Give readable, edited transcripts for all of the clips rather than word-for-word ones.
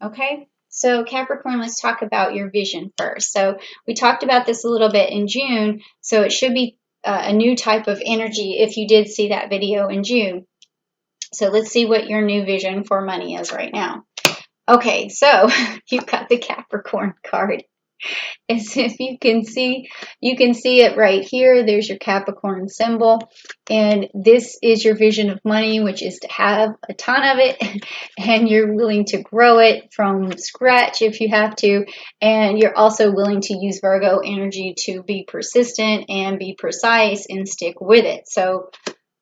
Okay, so Capricorn, let's talk about your vision first. So we talked about this a little bit in June, so it should be a new type of energy if you did see that video in June. So let's see what your new vision for money is right now. Okay, so you've got the Capricorn card. As if you can see it right here. There's your Capricorn symbol. And this is your vision of money, which is to have a ton of it. And you're willing to grow it from scratch if you have to. And you're also willing to use Virgo energy to be persistent and be precise and stick with it. So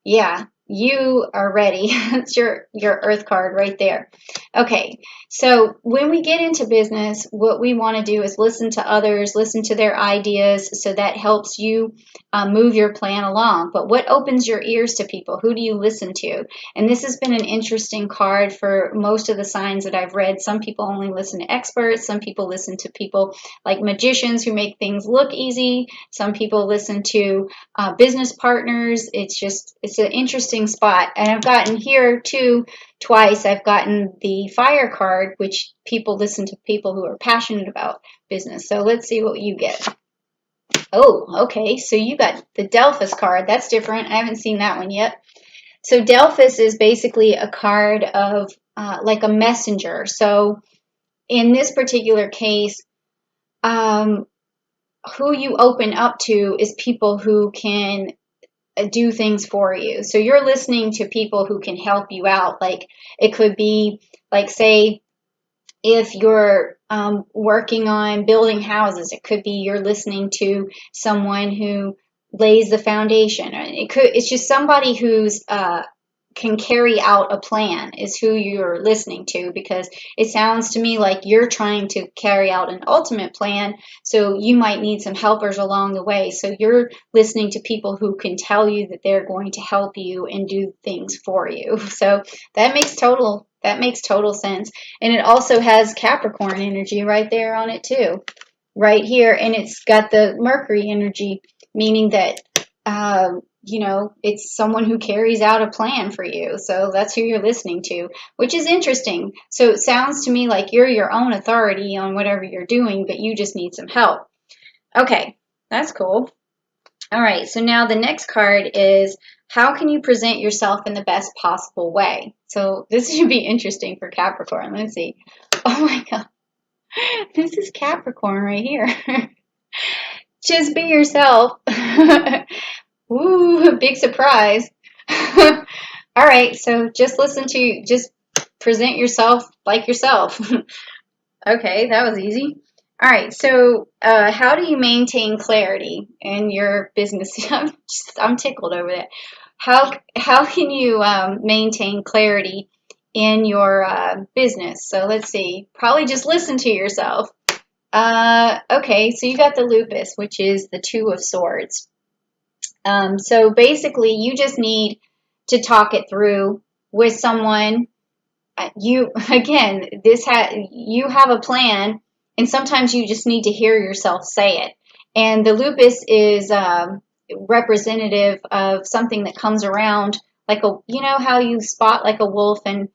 yeah, you are ready. That's your Earth card right there. Okay, so when we get into business, what we want to do is listen to others, listen to their ideas, so that helps you move your plan along. But what opens your ears to people? Who do you listen to? And this has been an interesting card for most of the signs that I've read. Some people only listen to experts. Some people listen to people like magicians who make things look easy. Some people listen to business partners. It's an interesting spot. And I've gotten here too twice. I've gotten the fire card, which people listen to people who are passionate about business. So let's see what you get. Oh, okay. So you got the Delphus card. That's different. I haven't seen that one yet. So Delphus is basically a card of like a messenger. So in this particular case, who you open up to is people who can do things for you. So you're listening to people who can help you out. Like it could be like, say, if you're working on building houses, it could be you're listening to someone who lays the foundation. It's just somebody who's can carry out a plan is who you're listening to, because it sounds to me like you're trying to carry out an ultimate plan, so you might need some helpers along the way. So you're listening to people who can tell you that they're going to help you and do things for you. So that makes total sense. And it also has Capricorn energy right there on it too, right here. And it's got the Mercury energy, meaning that it's someone who carries out a plan for you. So that's who you're listening to, which is interesting. So it sounds to me like you're your own authority on whatever you're doing, but you just need some help. Okay, that's cool. All right, so now the next card is, how can you present yourself in the best possible way? So this should be interesting for Capricorn. Let's see. Oh my God. This is Capricorn right here. Just be yourself. Ooh, big surprise. All right, so just present yourself like yourself. Okay, that was easy. All right, so how do you maintain clarity in your business? I'm tickled over that. How can you maintain clarity in your business? So let's see. Probably just listen to yourself. Okay, so you got the lupus, which is the Two of Swords. So basically, you just need to talk it through with someone. You have a plan, and sometimes you just need to hear yourself say it. And the lupus is representative of something that comes around, like how you spot like a wolf, and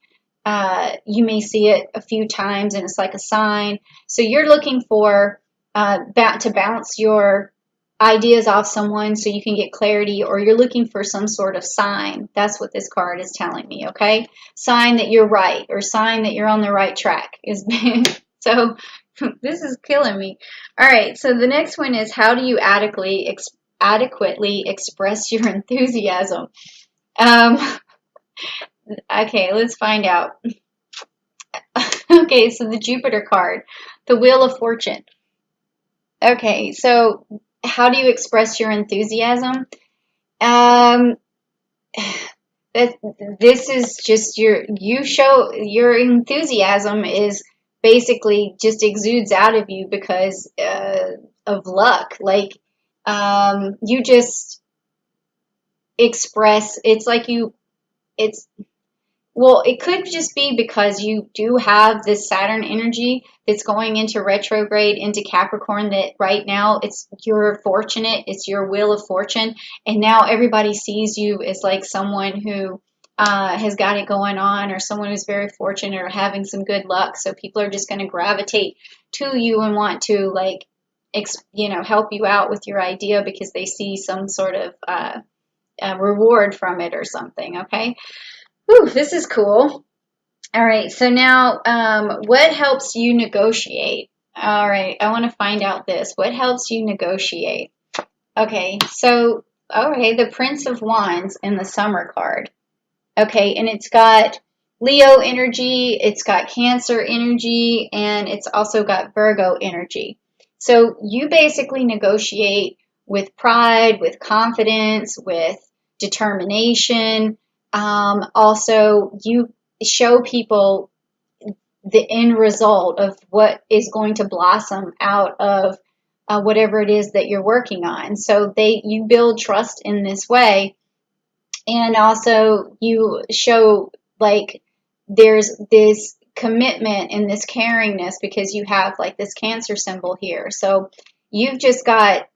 you may see it a few times, and it's like a sign. So you're looking for to bounce your ideas off someone so you can get clarity, or you're looking for some sort of sign. That's what this card is telling me, okay? Sign that you're right, or sign that you're on the right track. So this is killing me. All right, so the next one is, how do you adequately express your enthusiasm? Okay, let's find out. Okay, so the Jupiter card, the Wheel of Fortune. Okay, so how do you express your enthusiasm? This is just your enthusiasm is basically just exudes out of you because of luck. Like you just express. It could just be because you do have this Saturn energy that's going into retrograde into Capricorn, that right now you're fortunate, it's your Wheel of Fortune, and now everybody sees you as like someone who has got it going on, or someone who's very fortunate or having some good luck. So people are just going to gravitate to you and want to like, help you out with your idea because they see some sort of reward from it or something. Okay. Whew, this is cool. All right. So now, what helps you negotiate? All right. I want to find out this. What helps you negotiate? Okay. So, all right. The Prince of Wands in the Summer card. Okay, and it's got Leo energy, it's got Cancer energy, and it's also got Virgo energy. So you basically negotiate with pride, with confidence, with determination. Also, you show people the end result of what is going to blossom out of whatever it is that you're working on. So you build trust in this way, and also you show like there's this commitment and this caringness because you have like this Cancer symbol here. So you've just got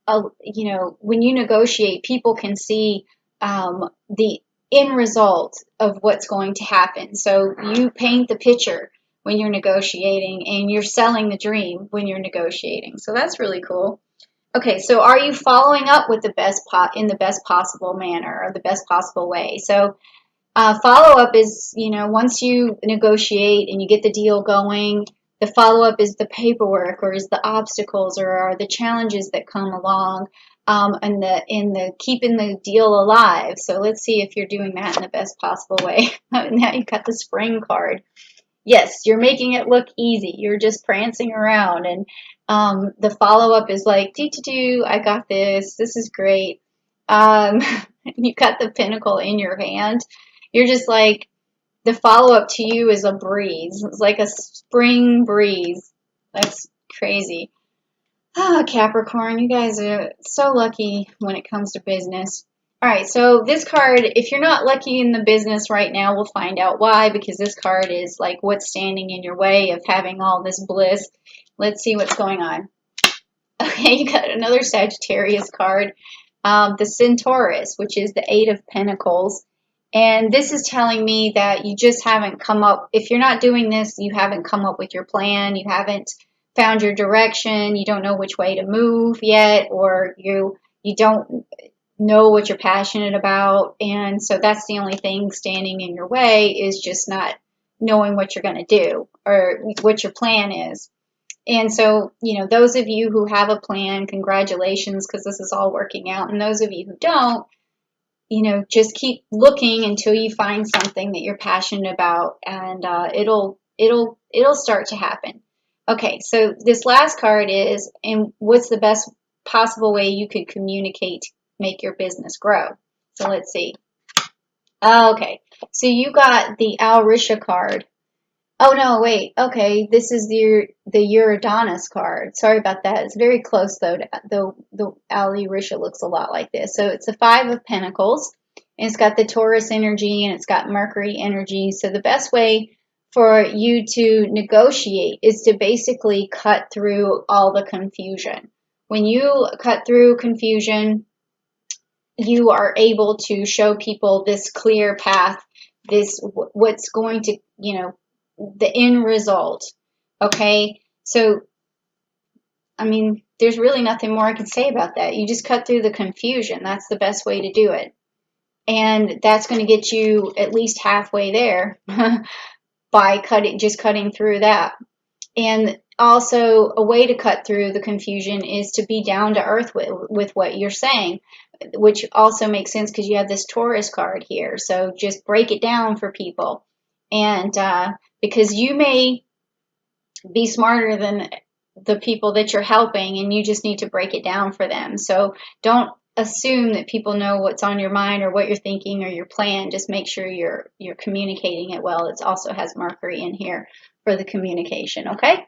when you negotiate, people can see the end result of what's going to happen. So you paint the picture when you're negotiating, and you're selling the dream when you're negotiating. So that's really cool. Okay, so are you following up with the in the best possible manner or the best possible way? So follow up is, once you negotiate and you get the deal going, the follow up is the paperwork, or is the obstacles, or are the challenges that come along, and the keeping the deal alive. So let's see if you're doing that in the best possible way. Now you've got the Spring card. Yes, you're making it look easy. You're just prancing around, and the follow up is like, do, I got this. This is great. You got the Pentacle in your hand. You're just like, the follow up to you is a breeze. It's like a spring breeze. That's crazy. Ah, Capricorn, you guys are so lucky when it comes to business. All right, so this card, if you're not lucky in the business right now, we'll find out why, because this card is like what's standing in your way of having all this bliss. Let's see what's going on. Okay, you got another Sagittarius card, the Centaurus, which is the Eight of Pentacles. And this is telling me that you just haven't come up, if you're not doing this, you haven't come up with your plan, you haven't found your direction, you don't know which way to move yet, or you don't know what you're passionate about. And so that's the only thing standing in your way, is just not knowing what you're going to do or what your plan is. And so, those of you who have a plan, congratulations, because this is all working out. And those of you who don't, just keep looking until you find something that you're passionate about, and it'll start to happen. Okay, so this last card is, and what's the best possible way you could communicate, make your business grow? So let's see. Okay, so you got the Alrisha card. Oh no, wait. Okay, this is the Uranus card. Sorry about that. It's very close though. The Alrisha looks a lot like this. So it's the Five of Pentacles, and it's got the Taurus energy, and it's got Mercury energy. So the best way for you to negotiate is to basically cut through all the confusion. When you cut through confusion, you are able to show people this clear path, this what's going to, the end result. Okay, so I mean, there's really nothing more I can say about that. You just cut through the confusion. That's the best way to do it, and that's going to get you at least halfway there by cutting through that. And also, a way to cut through the confusion is to be down to earth with what you're saying, which also makes sense because you have this Taurus card here. So just break it down for people. And because you may be smarter than the people that you're helping, and you just need to break it down for them. So don't assume that people know what's on your mind or what you're thinking or your plan. Just make sure you're communicating it well. It also has Mercury in here for the communication, okay?